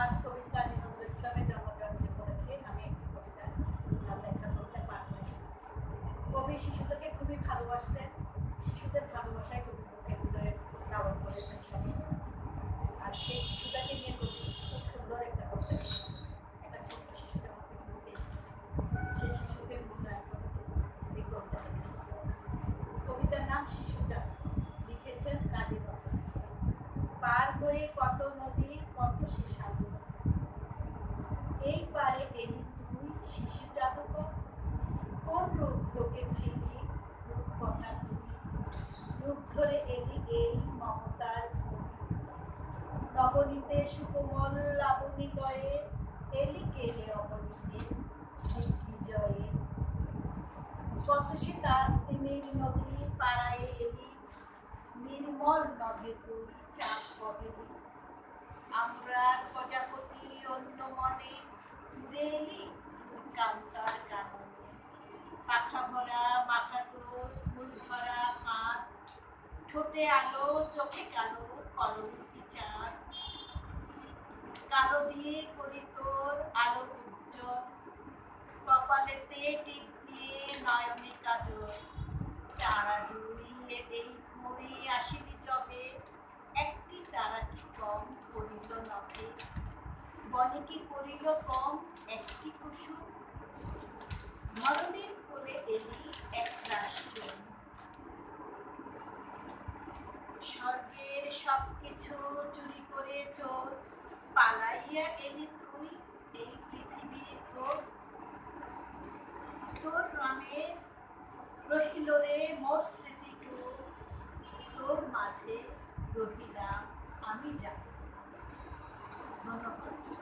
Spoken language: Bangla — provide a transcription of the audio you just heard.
আজ কবি কাজী নজরুল ইসলামের জন্মজয়ন্তী উপলক্ষে আমি একটি কবিতা লেখা কবিতা পাঠ করে শোনাচ্ছি। কবি শিশুদেরকে খুবই ভালোবাসতেন। শিশুদের ভালোবাসায় কবি বুকের ভিতরে লালন করেছেন সবসময়। আর সেই শিশুটাকে নিয়ে কবি খুব সুন্দর একটা কবিতা লিখেছেন। একটা ছোট্ট শিশুদের মধ্যে ঘুরতে এসেছে, সেই শিশুদের মূল্যায়ন করে এই কবিতাটা লিখেছেন। কবিতার নাম শিশু জাত, লিখেছেন কাজী নজরুল ইসলাম। পার হয়ে কত নদী, কত সে সাগর, এই পারে এলি তুই শিশু জাদুকর। কোন রূপ লোকে ছিলি, রূপ কথা তুই, রূপ ধরে এলি এই মমতার ভূমি। নবনীতে সুকোমল লাবণী গয়ে, এলি কেলে অবনীতে দিগ্বিজয়ে। কত সে তার তিমির নদী পাড়ায় এলি, নির্মল নভে তুই চাঁদ বহেলি। আমরা প্রজাপতি অন্য মনে, উড়ে এলি কান্তার কাননে। পাখা ভরা মাথা তোর, ফুল ভরা হাত, ঠোঁটে আলো চোখে কালো কলঙ্কি চাঁদ। কালো দিয়ে করি তোর আলো উজ্জ্বল, কপালেতে টিপ দিয়ে নয়নে কাজল। তারা জুড়িয়ে এই মরে আসিলি যবে, একটি তারা কি কম করিল নভে। বনে কি করিল কম একটি কুসুম, ধরণীর কোলে এলি এক রাষ্ট্র। স্বর্গের সব কিছু চুরি করে চোর, পালাইয়া এলি তুই এই পৃথিবীর ওর। তোর নামে রহিল রে মোর স্মৃতিটুক, তোর মাঝে রহিলাম আমি জানি।